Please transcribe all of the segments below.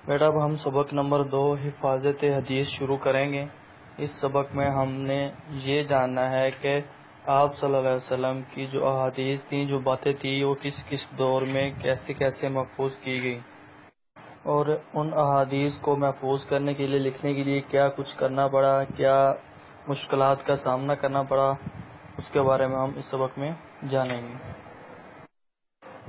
بیٹا اب ہم سبق نمبر 2 حفاظت حدیث شروع کریں گے۔ اس سبق میں ہم نے یہ جاننا ہے کہ آپ صلی اللہ علیہ وسلم کی جو احادیث تھیں، جو باتیں تھیں، وہ کس کس دور میں کیسے کیسے محفوظ کی گئی، اور ان احادیث کو محفوظ کرنے کے لیے، لکھنے کے لیے کیا کچھ کرنا پڑا، کیا مشکلات کا سامنا کرنا پڑا، اس کے بارے میں ہم اس سبق میں جانیں گے۔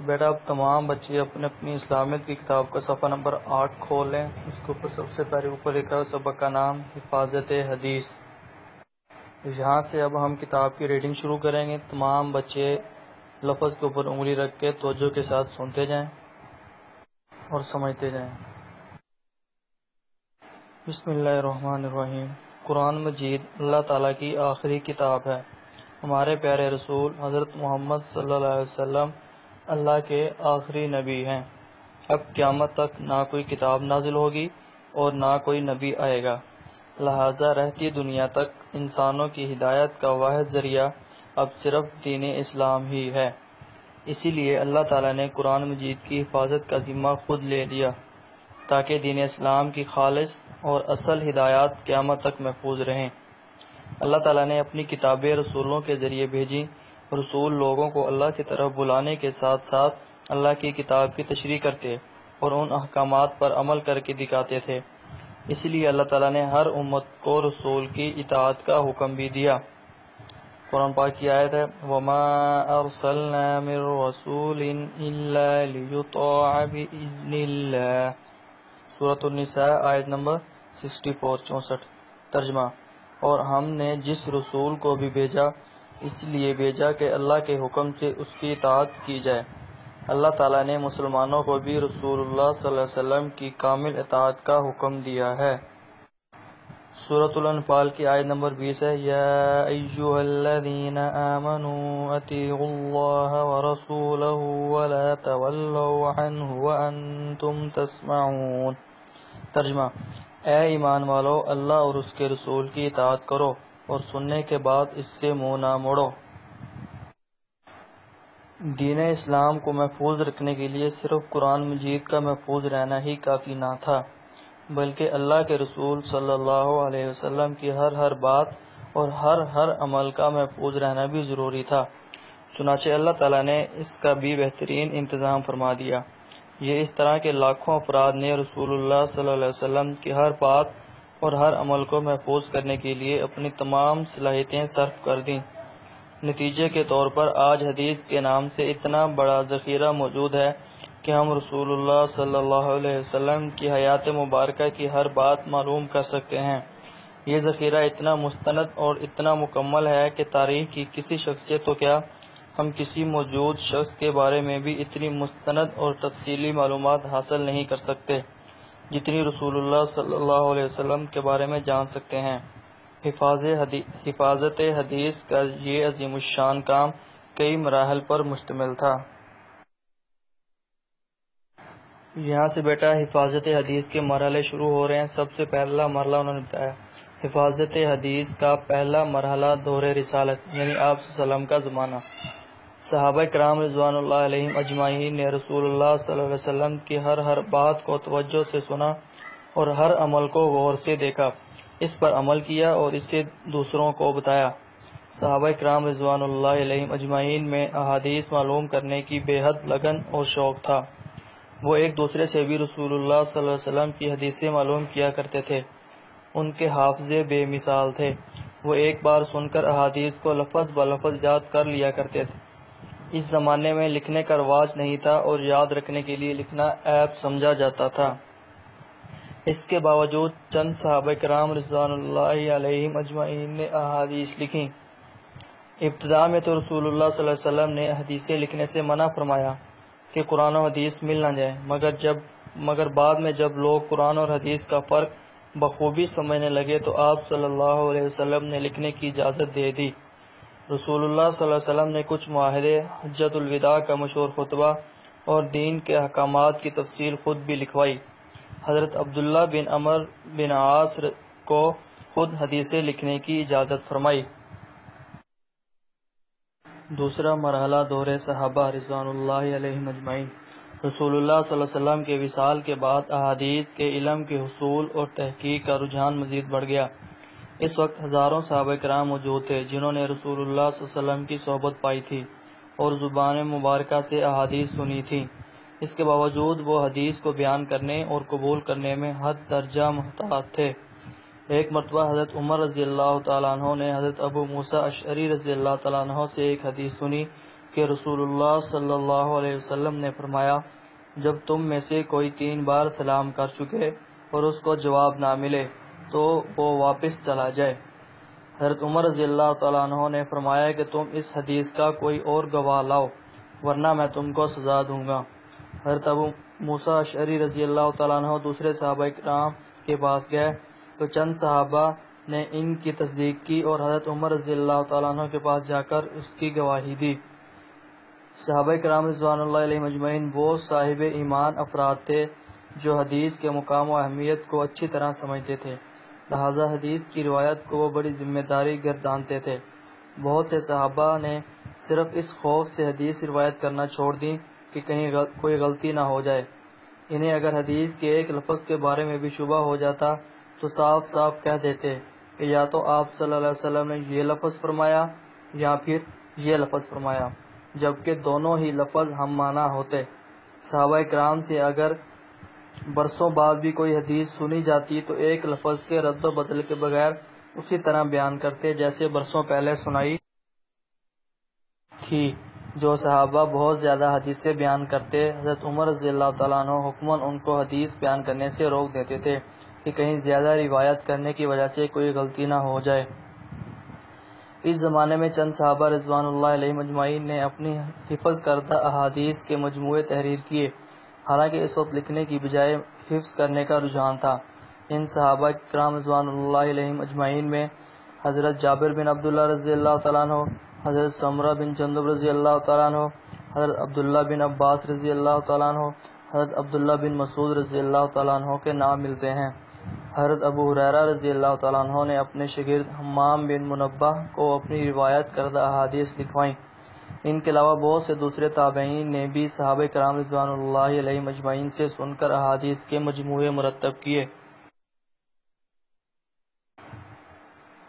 بیٹا اب تمام بچے اپنے اپنی اسلامیت کی کتاب کا صفحہ نمبر 8 کھول لیں۔ اس کے اوپر سب سے پہلے اوپر لکھا ہے سبق کا نام حفاظت حدیث۔ یہاں سے اب ہم کتاب کی ریڈنگ شروع کریں گے۔ تمام بچے لفظ کے اوپر انگلی رکھ کے توجہ کے ساتھ سنتے جائیں اور سمجھتے جائیں۔ بسم اللہ الرحمن الرحیم۔ قرآن مجید اللہ تعالیٰ کی آخری کتاب ہے۔ ہمارے پیارے رسول حضرت محمد صلی اللہ علیہ وسلم اللہ کے آخری نبی ہیں۔ اب قیامت تک نہ کوئی کتاب نازل ہوگی اور نہ کوئی نبی آئے گا، لہٰذا رہتی دنیا تک انسانوں کی ہدایت کا واحد ذریعہ اب صرف دین اسلام ہی ہے۔ اسی لیے اللہ تعالیٰ نے قرآن مجید کی حفاظت کا ذمہ خود لے لیا تاکہ دین اسلام کی خالص اور اصل ہدایات قیامت تک محفوظ رہیں۔ اللہ تعالیٰ نے اپنی کتابیں رسولوں کے ذریعے بھیجی۔ رسول لوگوں کو اللہ کی طرف بلانے کے ساتھ ساتھ اللہ کی کتاب کی تشریح کرتے اور ان احکامات پر عمل کر کے دکھاتے تھے۔ اس لیے اللہ تعالیٰ نے ہر امت کو رسول کی اطاعت کا حکم بھی دیا۔ قرآن پاک کی آیت ہے وَمَا أَرْسَلْنَا مِن رَّسُولٍ إِلَّا لِيُطَاعَ بِإِذْنِ اللَّهِ، سورۃ النساء آیت نمبر 64 ترجمہ، اور ہم نے جس رسول کو بھی بھیجا اس لیے بھیجا کہ اللہ کے حکم سے اس کی اطاعت کی جائے۔ اللہ تعالیٰ نے مسلمانوں کو بھی رسول اللہ صلی اللہ علیہ وسلم کی کامل اطاعت کا حکم دیا ہے۔ سورۃ الانفال کی آیت نمبر 20 ہے یا ایھا الذین آمنوا اطیعوا اللہ ورسولہ ولا تولوا عنہ وانتم تسمعون، ترجمہ، اے ایمان والو، اللہ اور اس کے رسول کی اطاعت کرو اور سننے کے بعد اس سے منہ نہ موڑو۔ دین اسلام کو محفوظ رکھنے کے لیے صرف قرآن مجید کا محفوظ رہنا ہی کافی نہ تھا، بلکہ اللہ کے رسول صلی اللہ علیہ وسلم کی ہر بات اور ہر عمل کا محفوظ رہنا بھی ضروری تھا۔ چنانچہ اللہ تعالیٰ نے اس کا بھی بہترین انتظام فرما دیا۔ یہ اس طرح کے لاکھوں افراد نے رسول اللہ صلی اللہ علیہ وسلم کی ہر بات اور ہر عمل کو محفوظ کرنے کے لیے اپنی تمام صلاحیتیں صرف کر دیں۔ نتیجے کے طور پر آج حدیث کے نام سے اتنا بڑا ذخیرہ موجود ہے کہ ہم رسول اللہ صلی اللہ علیہ وسلم کی حیات مبارکہ کی ہر بات معلوم کر سکتے ہیں۔ یہ ذخیرہ اتنا مستند اور اتنا مکمل ہے کہ تاریخ کی کسی شخصیت تو کیا، ہم کسی موجود شخص کے بارے میں بھی اتنی مستند اور تفصیلی معلومات حاصل نہیں کر سکتے جتنی رسول اللہ صلی اللہ علیہ وسلم کے بارے میں جان سکتے ہیں۔ حفاظت حدیث کا یہ عظیم الشان کام کئی مراحل پر مشتمل تھا۔ یہاں سے بیٹا حفاظت حدیث کے مرحلے شروع ہو رہے ہیں۔ سب سے پہلا مرحلہ انہوں نے بتایا حفاظت حدیث کا پہلا مرحلہ دور رسالت، یعنی آپ صلی اللہ علیہ وسلم کا زمانہ۔ صحابہ کرام رضوان اللہ علیہم اجمعین نے رسول اللہ صلی اللہ علیہ وسلم کی ہر بات کو توجہ سے سنا اور ہر عمل کو غور سے دیکھا، اس پر عمل کیا اور اسے دوسروں کو بتایا۔ صحابہ کرام رضوان اللہ علیہم اجمعین میں احادیث معلوم کرنے کی بے حد لگن اور شوق تھا۔ وہ ایک دوسرے سے بھی رسول اللہ صلی اللہ علیہ وسلم کی حدیثیں معلوم کیا کرتے تھے۔ ان کے حافظے بے مثال تھے۔ وہ ایک بار سن کر احادیث کو لفظ بلفظ یاد کر لیا کرتے تھے۔ اس زمانے میں لکھنے کا رواج نہیں تھا اور یاد رکھنے کے لیے لکھنا عیب سمجھا جاتا تھا۔ اس کے باوجود چند صحابہ کرام رضوان اللہ علیہم اجمعین نے احادیث لکھیں۔ ابتدا میں تو رسول اللہ صلی اللہ علیہ وسلم نے حدیثیں لکھنے سے منع فرمایا کہ قرآن و حدیث مل نہ جائے، مگر بعد میں جب لوگ قرآن اور حدیث کا فرق بخوبی سمجھنے لگے تو آپ صلی اللہ علیہ وسلم نے لکھنے کی اجازت دے دی۔ رسول اللہ صلی اللہ علیہ وسلم نے کچھ معاہدے، حجۃ الوداع کا مشہور خطبہ اور دین کے احکامات کی تفصیل خود بھی لکھوائی۔ حضرت عبداللہ بن عمر بن عاص کو خود حدیثیں لکھنے کی اجازت فرمائی۔ دوسرا مرحلہ دور صحابہ رضوان اللہ علیہم اجمعین۔ رسول اللہ صلی اللہ علیہ وسلم کے وصال کے بعد احادیث کے علم کے حصول اور تحقیق کا رجحان مزید بڑھ گیا۔ اس وقت ہزاروں صحابہ کرام موجود تھے جنہوں نے رسول اللہ صلی اللہ علیہ وسلم کی صحبت پائی تھی اور زبان مبارکہ سے احادیث سنی تھی۔ اس کے باوجود وہ حدیث کو بیان کرنے اور قبول کرنے میں حد درجہ محتاط تھے۔ ایک مرتبہ حضرت عمر رضی اللہ تعالیٰ عنہ نے حضرت ابو موسیٰ اشعری رضی اللہ تعالیٰ عنہ سے ایک حدیث سنی کہ رسول اللہ صلی اللہ علیہ وسلم نے فرمایا، جب تم میں سے کوئی 3 بار سلام کر چکے اور اس کو جواب نہ ملے تو وہ واپس چلا جائے۔ حضرت عمر رضی اللہ تعالیٰ عنہ نے فرمایا کہ تم اس حدیث کا کوئی اور گواہ لاؤ ورنہ میں تم کو سزا دوں گا۔ حضرت ابو موسیٰ اشعری رضی اللہ تعالیٰ عنہ دوسرے صحابہ کرام کے پاس گئے تو چند صحابہ نے ان کی تصدیق کی اور حضرت عمر رضی اللہ تعالیٰ عنہ کے پاس جا کر اس کی گواہی دی۔ صحابہ کرام رضوان اللہ علیہ مجمعین وہ صاحب ایمان افراد تھے جو حدیث کے مقام و اہمیت کو اچھی طرح سمجھتے تھے، لہذا حدیث کی روایت کو وہ بڑی ذمہ داری گردانتے تھے۔ بہت سے صحابہ نے صرف اس خوف سے حدیث روایت کرنا چھوڑ دی کہ کہیں کوئی غلطی نہ ہو جائے۔ انہیں اگر حدیث کے ایک لفظ کے بارے میں بھی شبہ ہو جاتا تو صاف صاف کہہ دیتے کہ یا تو آپ صلی اللہ علیہ وسلم نے یہ لفظ فرمایا یا پھر یہ لفظ فرمایا، جبکہ دونوں ہی لفظ ہم معنی ہوتے۔ صحابہ کرام سے اگر برسوں بعد بھی کوئی حدیث سنی جاتی تو ایک لفظ کے رد و بدل کے بغیر اسی طرح بیان کرتے جیسے برسوں پہلے سنائی تھی۔ جو صحابہ بہت زیادہ حدیثیں بیان کرتے، حضرت عمر رضی اللہ تعالیٰ عنہ حکماً ان کو حدیث بیان کرنے سے روک دیتے تھے کہ کہیں زیادہ روایت کرنے کی وجہ سے کوئی غلطی نہ ہو جائے۔ اس زمانے میں چند صحابہ رضوان اللہ علیہ مجمعین نے اپنی حفظ کردہ احادیث کے مجموعے تحریر کیے، حالانکہ اس وقت لکھنے کی بجائے حفظ کرنے کا رجحان تھا۔ ان صحابہ کرام رضوان اللہ علیہ مجمعین میں حضرت جابر بن عبداللہ رضی اللہ تعالیٰ عنہ، حضرت سمرہ بن جندب رضی اللہ تعالیٰ عنہ، حضرت عبداللہ بن عباس رضی اللہ تعالیٰ عنہ، حضرت عبداللہ بن مسعود رضی اللہ تعالیٰ عنہ کے نام ملتے ہیں۔ حضرت ابو ہریرہ رضی اللہ تعالیٰ عنہ نے اپنے شاگرد حمام بن منبہ کو اپنی روایت کردہ احادیث لکھوائیں۔ ان کے علاوہ بہت سے دوسرے تابعین نے بھی صحابہ کرام رضوان اللہ علیہ مجمعین سے سن کر احادیث کے مجموعے مرتب کیے۔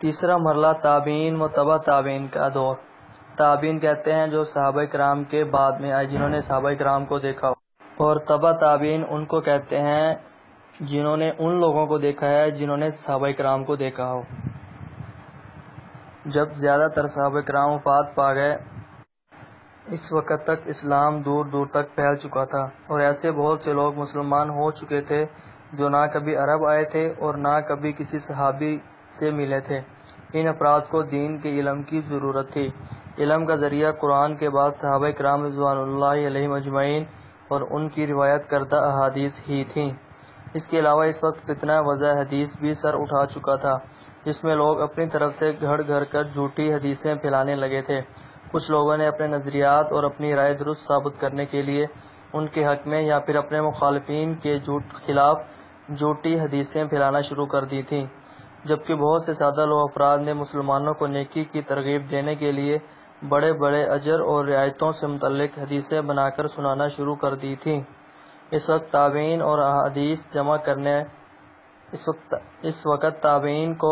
تیسرا مرحلہ تابعین و تبع تابعین کا دور۔ تابعین کہتے ہیں جو صحابہ کرام کے بعد میں آئے جنہوں نے صحابہ کرام کو دیکھا ہو، اور تبع تابعین ان کو کہتے ہیں جنہوں نے ان لوگوں کو دیکھا ہے جنہوں نے صحابہ کرام کو دیکھا ہو۔ جب زیادہ تر صحابہ کرام وفات پا گئے، اس وقت تک اسلام دور دور تک پھیل چکا تھا اور ایسے بہت سے لوگ مسلمان ہو چکے تھے جو نہ کبھی عرب آئے تھے اور نہ کبھی کسی صحابی سے ملے تھے۔ ان افراد کو دین کے علم کی ضرورت تھی۔ علم کا ذریعہ قرآن کے بعد صحابہ کرام رضوان اللہ علیہ مجمعین اور ان کی روایت کردہ احادیث ہی تھیں۔ اس کے علاوہ اس وقت فتنہ وضع حدیث بھی سر اٹھا چکا تھا، جس میں لوگ اپنی طرف سے گھڑ گھڑ کر جھوٹی حدیثیں پھیلانے لگے تھے۔ کچھ لوگوں نے اپنے نظریات اور اپنی رائے درست ثابت کرنے کے لیے ان کے حق میں یا پھر اپنے مخالفین کے خلاف جھوٹی حدیثیں پھیلانا شروع کر دی تھیں، جبکہ بہت سے سادہ لوگ افراد نے مسلمانوں کو نیکی کی ترغیب دینے کے لیے بڑے بڑے اجر اور رعایتوں سے متعلق حدیثیں بنا کر سنانا شروع کر دی تھیں۔ اس وقت تابعین کو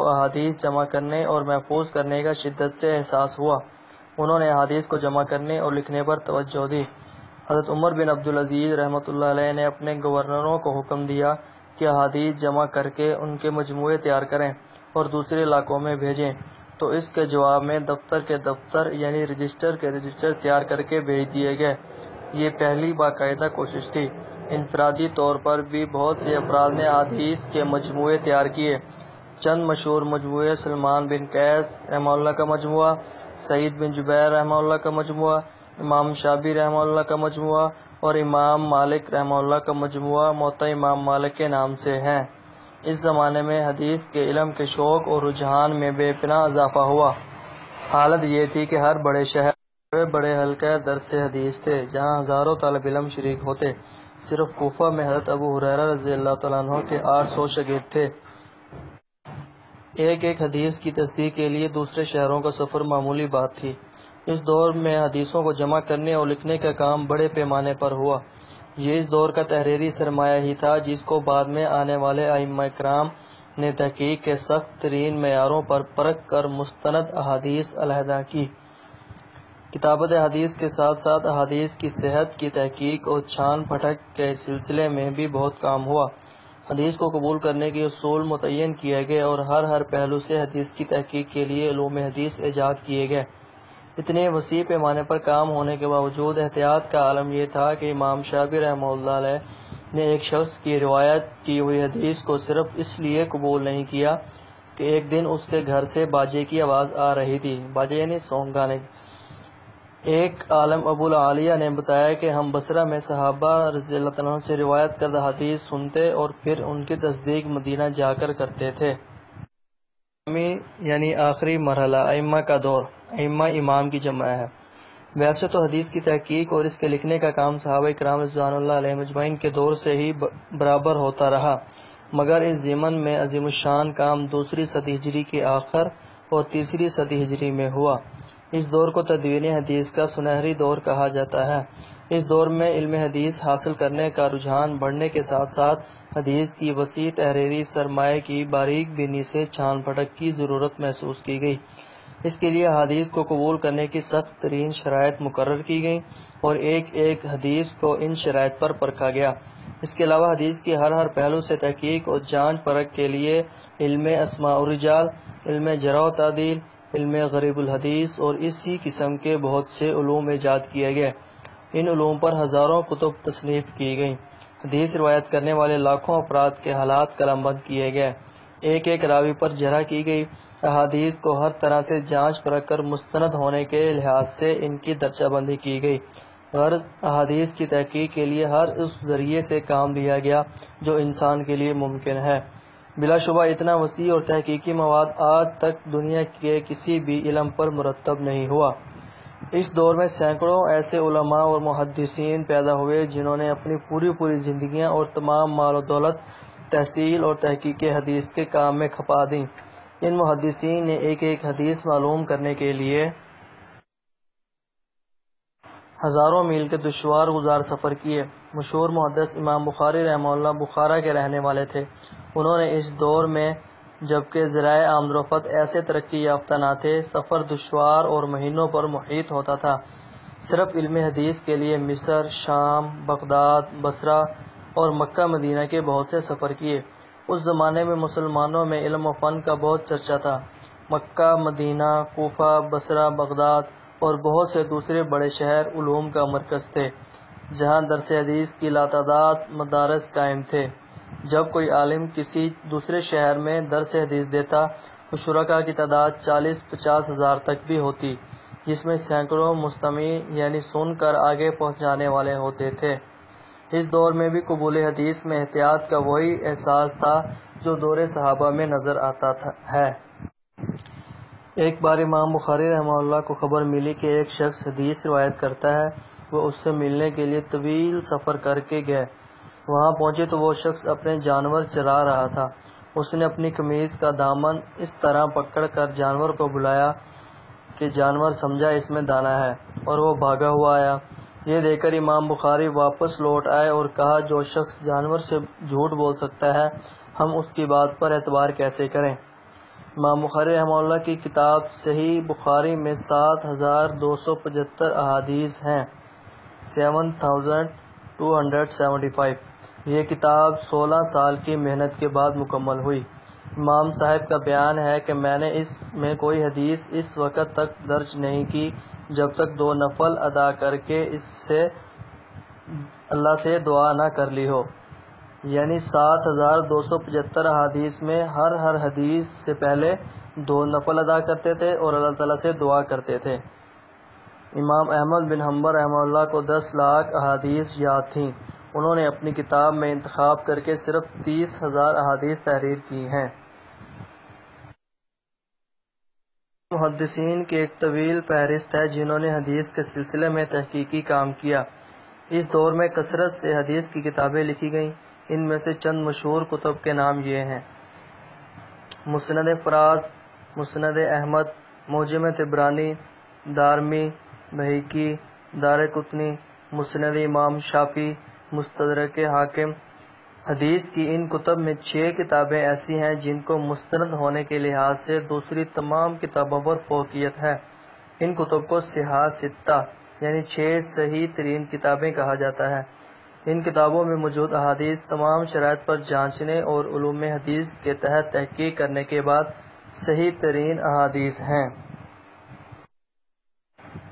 احادیث جمع کرنے اور محفوظ کرنے کا شدت سے احساس ہوا۔ انہوں نے احادیث کو جمع کرنے اور لکھنے پر توجہ دی۔ حضرت عمر بن عبدالعزیز رحمۃ اللہ علیہ نے اپنے گورنروں کو حکم دیا کہ احادیث جمع کر کے ان کے مجموعے تیار کریں اور دوسرے علاقوں میں بھیجیں، تو اس کے جواب میں دفتر کے دفتر یعنی رجسٹر کے رجسٹر تیار کر کے بھیج دیے گئے۔ یہ پہلی باقاعدہ کوشش تھی۔ انفرادی طور پر بھی بہت سے افراد نے احادیث کے مجموعے تیار کیے۔ چند مشہور مجموعے سلمان بن قیس رحمہ اللہ کا مجموعہ، سعید بن جبیر رحمہ اللہ کا مجموعہ، امام شافعی رحمہ اللہ کا مجموعہ اور امام مالک رحمہ اللہ کا مجموعہ موطا امام مالک کے نام سے ہیں۔ اس زمانے میں حدیث کے علم کے شوق اور رجحان میں بے پناہ اضافہ ہوا۔ حالت یہ تھی کہ ہر بڑے شہر بڑے حلقہ درس حدیث تھے جہاں ہزاروں طالب علم شریک ہوتے۔ صرف کوفہ میں حضرت ابو ہریرہ رضی اللہ تعالیٰ عنہ کے 800 شاگرد تھے۔ ایک ایک حدیث کی تصدیق کے لیے دوسرے شہروں کا سفر معمولی بات تھی۔ اس دور میں حدیثوں کو جمع کرنے اور لکھنے کا کام بڑے پیمانے پر ہوا۔ یہ اس دور کا تحریری سرمایہ ہی تھا جس کو بعد میں آنے والے ائمہ کرام نے تحقیق کے سخت ترین معیاروں پر پرکھ کر مستند احادیث علیحدہ کی۔ کتابت حدیث کے ساتھ ساتھ احادیث کی صحت کی تحقیق اور چھان پھٹک کے سلسلے میں بھی بہت کام ہوا۔ حدیث کو قبول کرنے کے اصول متعین کیے گئے اور ہر پہلو سے حدیث کی تحقیق کے لیے علوم حدیث ایجاد کیے گئے۔ اتنے وسیع پیمانے پر کام ہونے کے باوجود احتیاط کا عالم یہ تھا کہ امام شافعی رحمہ اللہ علیہ نے ایک شخص کی روایت کی ہوئی حدیث کو صرف اس لیے قبول نہیں کیا کہ ایک دن اس کے گھر سے باجے کی آواز آ رہی تھی۔ باجے یعنی سونگ گانے۔ ایک عالم ابو العالیہ نے بتایا کہ ہم بصرہ میں صحابہ رضی اللہ عنہ سے روایت کردہ حدیث سنتے اور پھر ان کی تصدیق مدینہ جا کر کرتے تھے۔ یعنی آخری مرحلہ ائمہ کا دور۔ ائمہ امام کی جمع ہے۔ ویسے تو حدیث کی تحقیق اور اس کے لکھنے کا کام صحابہ کرام رضوان اللہ علیہم اجمعین کے دور سے ہی برابر ہوتا رہا، مگر اس ضمن میں عظیم الشان کام دوسری صدی ہجری کے آخر اور تیسری صدی ہجری میں ہوا۔ اس دور کو تدوین حدیث کا سنہری دور کہا جاتا ہے۔ اس دور میں علم حدیث حاصل کرنے کا رجحان بڑھنے کے ساتھ ساتھ حدیث کی وسیع تحریری سرمایہ کی باریک بینی سے چھان پھٹک کی ضرورت محسوس کی گئی۔ اس کے لیے حدیث کو قبول کرنے کی سخت ترین شرائط مقرر کی گئیں اور ایک حدیث کو ان شرائط پر پرکھا گیا۔ اس کے علاوہ حدیث کی ہر پہلو سے تحقیق اور جانچ پرکھ کے لیے علم اسماء الرجال، علم جرح و تعدیل، علم غریب الحدیث اور اسی قسم کے بہت سے علوم ایجاد کیے گئے۔ ان علوم پر ہزاروں کتب تصنیف کی گئیں۔ حدیث روایت کرنے والے لاکھوں افراد کے حالات قلم بند کیے گئے۔ ایک راوی پر جرح کی گئی۔ احادیث کو ہر طرح سے جانچ پرکھ کر مستند ہونے کے لحاظ سے ان کی درجہ بندی کی گئی۔ غرض احادیث کی تحقیق کے لیے ہر اس ذریعے سے کام لیا گیا جو انسان کے لیے ممکن ہے۔ بلا شبہ اتنا وسیع اور تحقیقی مواد آج تک دنیا کے کسی بھی علم پر مرتب نہیں ہوا۔ اس دور میں سینکڑوں ایسے علماء اور محدثین پیدا ہوئے جنہوں نے اپنی پوری زندگیاں اور تمام مال و دولت تحصیل اور تحقیق حدیث کے کام میں کھپا دیں۔ ان محدثین نے ایک حدیث معلوم کرنے کے لیے ہزاروں میل کے دشوار گزار سفر کیے۔ مشہور محدث امام بخاری رحمہ اللہ بخارا کے رہنے والے تھے۔ انہوں نے اس دور میں جبکہ ذرائع آمد و رفت ایسے ترقی یافتہ نہ تھے، سفر دشوار اور مہینوں پر محیط ہوتا تھا۔ صرف علم حدیث کے لیے مصر، شام، بغداد، بصرہ اور مکہ مدینہ کے بہت سے سفر کیے۔ اس زمانے میں مسلمانوں میں علم و فن کا بہت چرچا تھا۔ مکہ، مدینہ، کوفہ، بصرہ، بغداد اور بہت سے دوسرے بڑے شہر علوم کا مرکز تھے، جہاں درس حدیث کی لاتعداد مدارس قائم تھے۔ جب کوئی عالم کسی دوسرے شہر میں درس حدیث دیتا تو شرکاء کی تعداد 40-50 ہزار تک بھی ہوتی، جس میں سینکڑوں مستمع یعنی سن کر آگے پہنچانے والے ہوتے تھے۔ اس دور میں بھی قبول حدیث میں احتیاط کا وہی احساس تھا جو دور صحابہ میں نظر آتا ہے۔ ایک بار امام بخاری رحمہ اللہ کو خبر ملی کہ ایک شخص حدیث روایت کرتا ہے۔ وہ اس سے ملنے کے لیے طویل سفر کر کے گئے۔ وہاں پہنچے تو وہ شخص اپنے جانور چرا رہا تھا۔ اس نے اپنی قمیض کا دامن اس طرح پکڑ کر جانور کو بلایا کہ جانور سمجھا اس میں دانہ ہے اور وہ بھاگا ہوا آیا۔ یہ دیکھ کر امام بخاری واپس لوٹ آئے اور کہا، جو شخص جانور سے جھوٹ بول سکتا ہے ہم اس کی بات پر اعتبار کیسے کریں؟ امام بخاری رحمہ اللہ کی کتاب صحیح بخاری میں 7275 احادیث ہیں، 7275۔ یہ کتاب 16 سال کی محنت کے بعد مکمل ہوئی۔ امام صاحب کا بیان ہے کہ میں نے اس میں کوئی حدیث اس وقت تک درج نہیں کی جب تک 2 نفل ادا کر کے اس سے اللہ سے دعا نہ کر لی ہو۔ یعنی 7275 احادیث میں ہر حدیث سے پہلے 2 نفل ادا کرتے تھے اور اللہ تعالیٰ سے دعا کرتے تھے۔ امام احمد بن حنبل رحمہ اللہ کو 10 لاکھ احادیث یاد تھیں۔ انہوں نے اپنی کتاب میں انتخاب کر کے صرف 30,000 احادیث تحریر کی ہیں۔ محدثین کی ایک طویل فہرست ہے جنہوں نے حدیث کے سلسلے میں تحقیقی کام کیا۔ اس دور میں کثرت سے حدیث کی کتابیں لکھی گئیں۔ ان میں سے چند مشہور کتب کے نام یہ ہیں: مسند فراز، مسند احمد، معجم طبرانی، دارمی، بہقی، دارقطنی، مسند امام شافعی، مستدرک حاکم۔ حدیث کی ان کتب میں 6 کتابیں ایسی ہیں جن کو مستند ہونے کے لحاظ سے دوسری تمام کتابوں پر فوقیت ہے۔ ان کتب کو صحاح ستہ یعنی 6 صحیح ترین کتابیں کہا جاتا ہے۔ ان کتابوں میں موجود احادیث تمام شرائط پر جانچنے اور علوم حدیث کے تحت تحقیق کرنے کے بعد صحیح ترین احادیث ہیں۔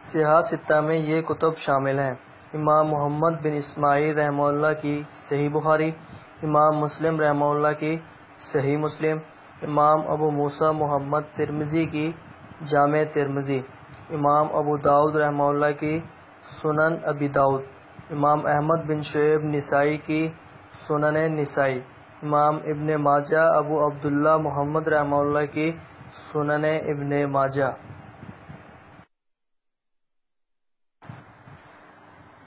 صحاح ستہ میں یہ کتب شامل ہیں: امام محمد بن اسماعیل رحمہ اللہ کی صحیح بخاری، امام مسلم رحمہ اللہ کی صحیح مسلم، امام ابو موسیٰ محمد ترمذی کی جامع ترمذی، امام ابو داؤد رحمہ اللہ کی سنن ابی داؤد، امام احمد بن شعیب نسائی کی سنن نسائی، امام ابن ماجہ ابو عبداللہ محمد رحمہ اللہ کی سنن ابن ماجہ۔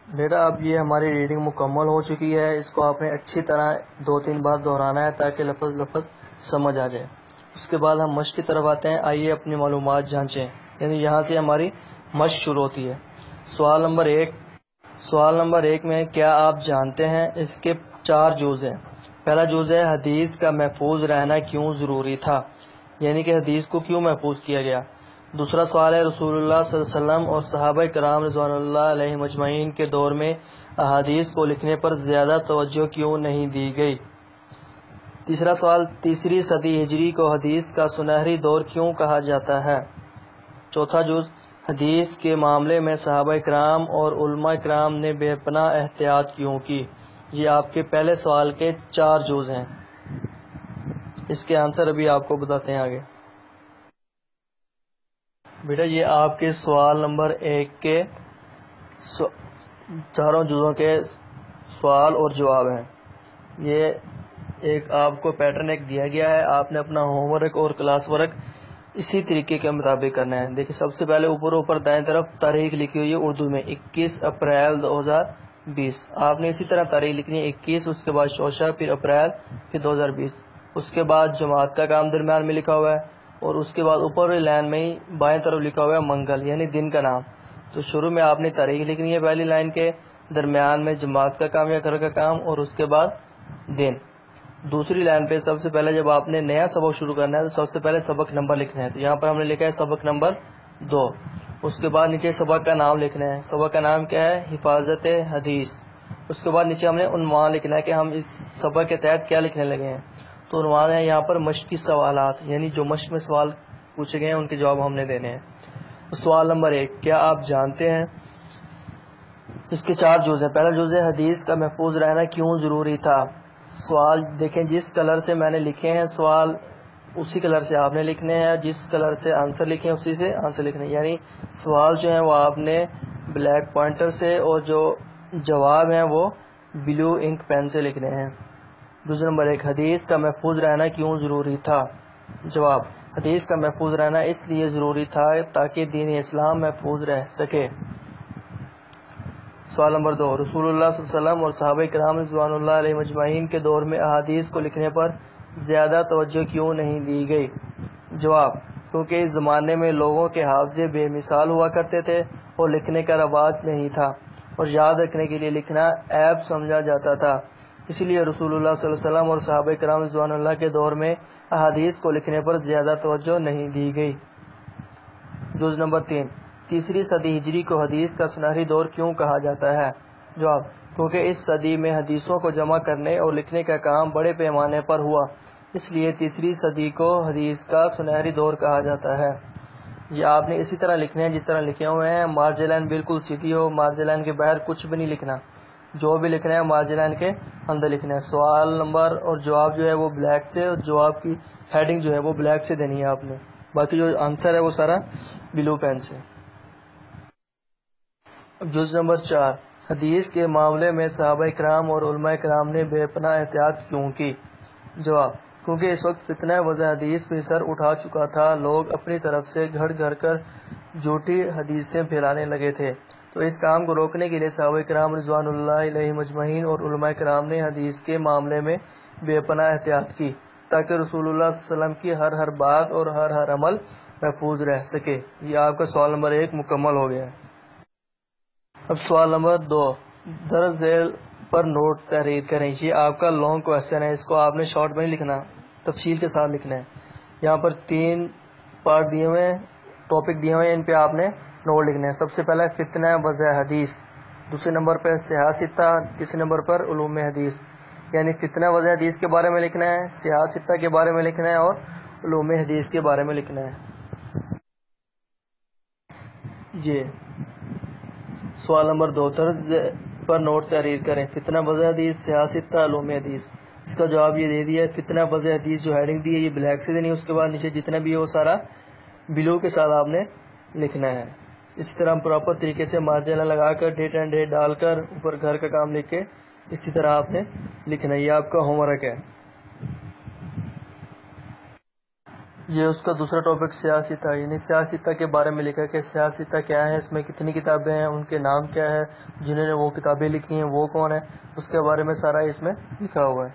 بیٹا اب یہ ہماری ریڈنگ مکمل ہو چکی ہے۔ اس کو آپ نے اچھی طرح 2-3 بار دہرانا ہے تاکہ لفظ سمجھ آ جائے۔ اس کے بعد ہم مشق کی طرف آتے ہیں۔ آئیے اپنی معلومات جانچیں، یعنی یہاں سے ہماری مشق شروع ہوتی ہے۔ سوال نمبر 1 میں کیا آپ جانتے ہیں؟ اس کے 4 جز ہیں۔ پہلا جز ہے حدیث کا محفوظ رہنا کیوں ضروری تھا، یعنی کہ حدیث کو کیوں محفوظ کیا گیا۔ دوسرا سوال ہے رسول اللہ صلی اللہ علیہ وسلم اور صحابہ کرام رضوان اللہ علیہم اجمعین کے دور میں احادیث کو لکھنے پر زیادہ توجہ کیوں نہیں دی گئی۔ تیسرا سوال، تیسری صدی ہجری کو حدیث کا سنہری دور کیوں کہا جاتا ہے۔ چوتھا جز، حدیث کے معاملے میں صحابہ کرام اور علماء کرام نے بے پناہ احتیاط کیوں کی۔ یہ آپ کے پہلے سوال کے 4 جز ہیں۔ اس کے آنسر ابھی آپ کو بتاتے ہیں آگے۔ بیٹا یہ آپ کے سوال نمبر 1 کے 4 جزوں کے سوال اور جواب ہیں۔ یہ ایک آپ کو پیٹرن ایک دیا گیا ہے، آپ نے اپنا ہوم ورک اور کلاس ورک اسی طریقے کے مطابق کرنا ہے۔ دیکھیں سب سے پہلے اوپر دائیں طرف تاریخ لکھی ہوئی ہے اردو میں 21 اپریل 2020۔ آپ نے اسی طرح تاریخ لکھنی ہے 21، اس کے بعد شوشہ، پھر اپریل، پھر 2020۔ اس کے بعد جماعت کا کام درمیان میں لکھا ہوا ہے، اور اس کے بعد اوپر لائن میں ہی بائیں طرف لکھا ہوا ہے منگل، یعنی دن کا نام۔ تو شروع میں آپ نے تاریخ لکھنی ہے پہلی لائن کے، درمیان میں جماعت کا کام یا گھر کا کام، اور اس کے بعد دن۔ دوسری لائن پہ سب سے پہلے جب آپ نے نیا سبق شروع کرنا ہے تو سب سے پہلے سبق نمبر لکھنا ہے۔ تو یہاں پر ہم نے لکھا ہے سبق نمبر 2۔ اس کے بعد نیچے سبق کا نام لکھنا ہے۔ سبق کا نام کیا ہے؟ حفاظت حدیث۔ اس کے بعد نیچے ہم نے عنوان لکھنا ہے کہ ہم اس سبق کے تحت کیا لکھنے لگے ہیں۔ تو عنوان ہے یہاں پر مشقی سوالات، یعنی جو مشق میں سوال پوچھے گئے ہیں ان کے جواب ہم نے دینے ہیں۔ سوال نمبر 1، کیا آپ جانتے ہیں؟ اس کے 4 جز ہیں۔ پہلا جز ہے حدیث کا محفوظ رہنا کیوں ضروری تھا۔ سوال دیکھیں جس کلر سے میں نے لکھے ہیں سوال اسی کلر سے آپ نے لکھنے ہیں، جس کلر سے آنسر لکھے ہیں اسی سے آنسر لکھنے ہیں، یعنی سوال جو ہیں وہ آپ نے بلیک پوائنٹر سے اور جو جواب ہیں وہ بلو انک پین سے لکھنے ہیں۔ دوسرا نمبر 1، حدیث کا محفوظ رہنا کیوں ضروری تھا۔ جواب، حدیث کا محفوظ رہنا اس لیے ضروری تھا تاکہ دین اسلام محفوظ رہ سکے۔ سوال نمبر 2، رسول اللہ صلی اللہ علیہ وسلم اور صحابہ کرام رضوان اللہ علیہ مجمعین کے دور میں احادیث کو لکھنے پر زیادہ توجہ کیوں نہیں دی گئی۔ جواب، کیونکہ اس زمانے میں لوگوں کے حافظے بے مثال ہوا کرتے تھے اور لکھنے کا رواج نہیں تھا، اور یاد رکھنے کے لیے لکھنا عیب سمجھا جاتا تھا، اس لیے رسول اللہ صلی اللہ علیہ وسلم اور صحابہ کرام رضوان اللہ کے دور میں احادیث کو لکھنے پر زیادہ توجہ نہیں دی گئی۔ جز نمبر 3، تیسری صدی ہجری کو حدیث کا سنہری دور کیوں کہا جاتا ہے۔ جواب، کیونکہ اس صدی میں حدیثوں کو جمع کرنے اور لکھنے کا کام بڑے پیمانے پر ہوا، اس لیے تیسری صدی کو حدیث کا سنہری دور کہا جاتا ہے۔ یہ آپ نے اسی طرح لکھنے ہیں جس طرح لکھے ہوئے ہیں، مارجن لائن بالکل سیدھی ہو، مارجن لائن کے باہر کچھ بھی نہیں لکھنا، جو بھی لکھنا ہے مارجن لائن کے اندر لکھنا ہے۔ سوال نمبر اور جواب جو ہے وہ بلیک سے، اور جواب کی ہیڈنگ جو ہے وہ بلیک سے دینی ہے آپ نے، باقی جو آنسر ہے وہ سارا بلو پین سے۔ جز نمبر 4، حدیث کے معاملے میں صحابہ کرام اور علماء کرام نے بے پناہ احتیاط کیوں کی۔ جواب، کیونکہ اس وقت فتنہ وضع حدیث پہ سر اٹھا چکا تھا، لوگ اپنی طرف سے گھڑ گھڑ کر جھوٹی حدیثیں پھیلانے لگے تھے، تو اس کام کو روکنے کے لیے صحابہ کرام رضوان اللہ علیہ مجمعین اور علماء کرام نے حدیث کے معاملے میں بے پناہ احتیاط کی تاکہ رسول اللہ صلی اللہ علیہ وسلم کی ہر بات اور ہر عمل محفوظ رہ سکے۔ یہ آپ کا سوال نمبر 1 مکمل ہو گیا ہے۔ اب سوال نمبر 2، درج ذیل پر نوٹ تحریر کریں. یہ آپ کا لانگ کوشچن ہے، اس کو آپ نے شارٹ میں نہیں لکھنا، تفصیل کے ساتھ لکھنا ہے. یہاں پر 3 پارٹ دیے ہوئے ہیں، ٹاپک دیے ہوئے ہیں، ان پہ آپ نے نوٹ لکھنا ہے. سب سے پہلا فتنہ وضع حدیث، دوسرے نمبر پر صحاح ستہ، تیسرے نمبر پر علوم حدیث. یعنی فتنہ وضع حدیث کے بارے میں لکھنا ہے، صحاح ستہ کے بارے میں لکھنا ہے اور علوم حدیث کے بارے میں لکھنا ہے. یہ سوال نمبر 2، طرز پر نوٹ تحریر کریں. فتنہ وضع حدیث، صحاح ستہ، علوم حدیث. اس کا جواب یہ دے دیا ہے. فتنہ وضع حدیث جو ہیڈنگ دی ہے یہ بلیک سے دینی ہے، اس کے بعد نیچے جتنا بھی ہے وہ سارا بلو کے ساتھ آپ نے لکھنا ہے. اسی طرح پراپر طریقے سے مارجن لگا کر ڈیٹ اینڈ ڈیٹ ڈال کر اوپر گھر کا کام لکھ کے اسی طرح آپ نے لکھنا ہے. یہ آپ کا ہوم ورک ہے. یہ اس کا دوسرا ٹاپک صحاح ستہ، یعنی صحاح ستہ کے بارے میں لکھا کہ صحاح ستہ کیا ہے، اس میں کتنی کتابیں ہیں، ان کے نام کیا ہے، جنہوں نے وہ کتابیں لکھی ہیں وہ کون ہے، اس کے بارے میں سارا اس میں لکھا ہوا ہے.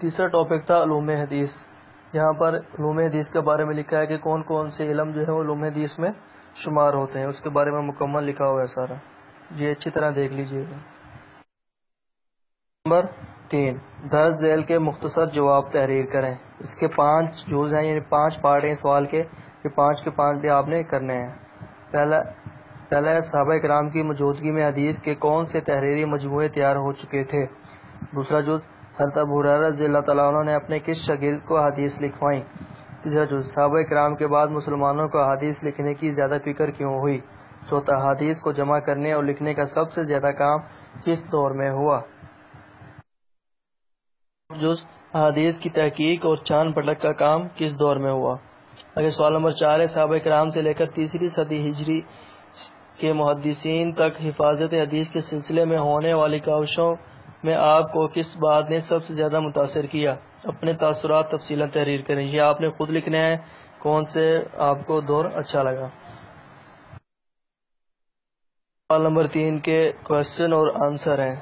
تیسرا ٹاپک تھا علوم حدیث. یہاں پر علوم حدیث کے بارے میں لکھا ہے کہ کون کون سے علم جو ہے وہ علوم حدیث میں شمار ہوتے ہیں، اس کے بارے میں مکمل لکھا ہوا ہے سارا. یہ اچھی طرح دیکھ لیجیے گا. نمبر 3، درج ذیل کے مختصر جواب تحریر کریں. اس کے 5 جز ہیں، یعنی 5 پارٹ ہیں سوال کے، یہ 5 کے 5 بھی آپ نے کرنے ہیں. پہلا ہے صحابہ کرام کی موجودگی میں حدیث کے کون سے تحریری مجموعے تیار ہو چکے تھے. دوسرا جز حضرت ابو ہریرہ رضی اللہ تعالیٰ عنہ نے اپنے کس شاگرد کو حدیث لکھوائیں. تیسرا جز صحابہ کرام کے بعد مسلمانوں کو حدیث لکھنے کی زیادہ فکر کیوں ہوئی. چوتھا، حدیث کو جمع کرنے اور لکھنے کا سب سے زیادہ کام کس دور میں ہوا. جز احادیث کی تحقیق اور چھان پٹک کا کام کس دور میں ہوا. اگر سوال نمبر 4 ہے، صحابہ کرام سے لے کر 3 صدی ہجری کے محدثین تک حفاظت حدیث کے سلسلے میں ہونے والی کاوشوں میں آپ کو کس بات نے سب سے زیادہ متاثر کیا. اپنے تاثرات تفصیلا تحریر کریں. یہ آپ نے خود لکھنا ہے کون سے آپ کو دور اچھا لگا. سوال نمبر 3 کے کوشچن اور آنسر ہیں،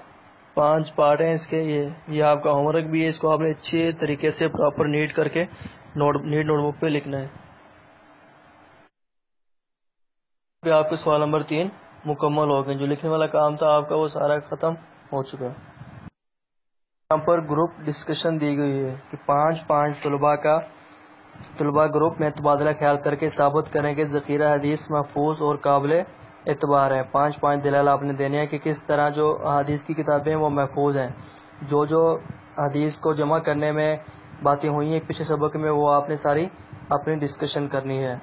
5 پارٹ ہیں اس کے. یہ آپ کا ہوم ورک بھی ہے، اس کو آپ نے اچھے طریقے سے پراپر نیٹ کر کے نوٹ بک پہ لکھنا ہے. آپ کے سوال نمبر 3 مکمل ہو گئے. جو لکھنے والا کام تھا آپ کا وہ سارا ختم ہو چکا ہے. یہاں پر گروپ ڈسکشن دی گئی ہے کہ 5 طلباء گروپ میں تبادلہ خیال کر کے ثابت کریں کہ ذخیرہ حدیث محفوظ اور قابل اعتبار ہے. 5 دلائل آپ نے دینے ہیں کہ کس طرح جو حدیث کی کتابیں ہیں وہ محفوظ ہیں. جو حدیث کو جمع کرنے میں باتیں ہوئی ہیں پچھلے سبق میں وہ آپ نے ساری اپنی ڈسکشن کرنی ہے.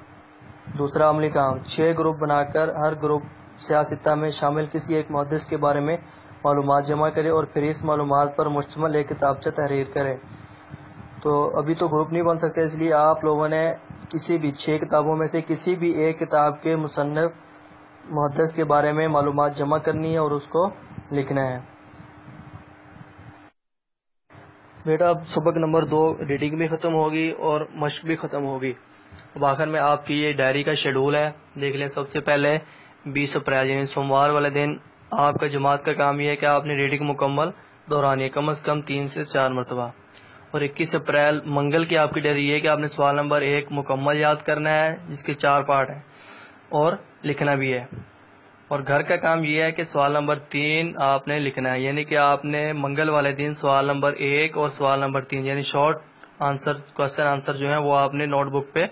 دوسرا عملی کام، 6 گروپ بنا کر ہر گروپ صحاح ستہ میں شامل کسی ایک محدث کے بارے میں معلومات جمع کرے اور پھر اس معلومات پر مشتمل ایک کتابچہ تحریر کرے. تو ابھی تو گروپ نہیں بن سکتے، اس لیے آپ لوگوں نے کسی بھی 6 کتابوں میں سے کسی بھی ایک کتاب کے مصنف محدث کے بارے میں معلومات جمع کرنی ہے اور اس کو لکھنا ہے. بیٹا اب سبق نمبر 2 ریڈنگ بھی ختم ہوگی اور مشق بھی ختم ہوگی. اب آخر میں آپ کی یہ ڈائری کا شیڈول ہے، دیکھ لیں. سب سے پہلے 20 اپریل یعنی سوموار والے دن آپ کا جماعت کا کام یہ ہے کہ آپ نے ریڈنگ مکمل دہرانی ہے، کم از کم 3 سے 4 مرتبہ. اور 21 اپریل منگل کی آپ کی ڈائری یہ ہے کہ آپ نے سوال نمبر 1 مکمل یاد کرنا ہے جس کے 4 پارٹ ہیں اور لکھنا بھی ہے. اور گھر کا کام یہ ہے کہ سوال نمبر 3 آپ نے لکھنا ہے، یعنی کہ آپ نے منگل والے دن سوال نمبر 1 اور سوال نمبر 3 یعنی شارٹ کوشچن آنسر جو ہیں وہ آپ نے نوٹ بک پہ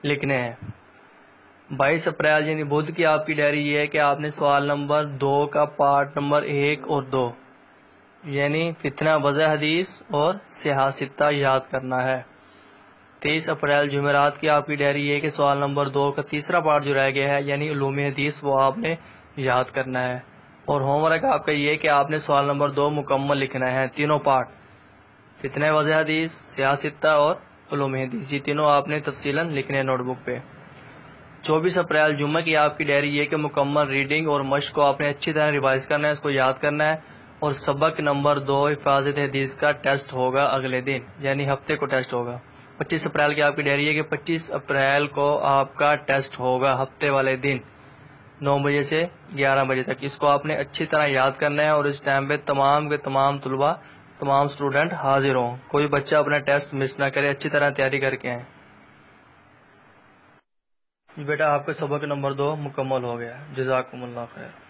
لکھنے ہیں. 22 اپریل یعنی بدھ کی آپ کی ڈائری یہ ہے کہ آپ نے سوال نمبر 2 کا پارٹ نمبر 1 اور 2 یعنی فتنہ وضع حدیث اور صحاح ستہ یاد کرنا ہے. 23 اپریل جمعرات کی آپ کی ڈائری یہ ہے کہ سوال نمبر 2 کا تیسرا پارٹ جو رہ گیا ہے یعنی علوم حدیث وہ آپ نے یاد کرنا ہے. اور ہوم ورک آپ کا یہ ہے کہ آپ نے سوال نمبر 2 مکمل لکھنا ہے، تینوں پارٹ فتنہ وضع حدیث، صحاح ستہ اور علوم حدیث، یہ تینوں آپ نے تفصیلاً لکھنے ہیں نوٹ بک پہ. 24 اپریل جمعہ کی آپ کی ڈائری یہ کہ مکمل ریڈنگ اور مشق کو آپ نے اچھی طرح ریوائز کرنا ہے، اس کو یاد کرنا ہے. اور سبق نمبر 2 حفاظت حدیث کا ٹیسٹ ہوگا اگلے دن یعنی ہفتے کو ٹیسٹ ہوگا. 25 اپریل کی آپ کی ڈائری ہے کہ 25 اپریل کو آپ کا ٹیسٹ ہوگا ہفتے والے دن 9 بجے سے 11 بجے تک. اس کو آپ نے اچھی طرح یاد کرنا ہے اور اس ٹائم پہ تمام کے تمام طلباء تمام اسٹوڈنٹ حاضر ہوں، کوئی بچہ اپنا ٹیسٹ مس نہ کرے، اچھی طرح تیاری کر کے آئیں. بیٹا آپ کا سبق نمبر 2 مکمل ہو گیا. جزاکم اللہ خیر.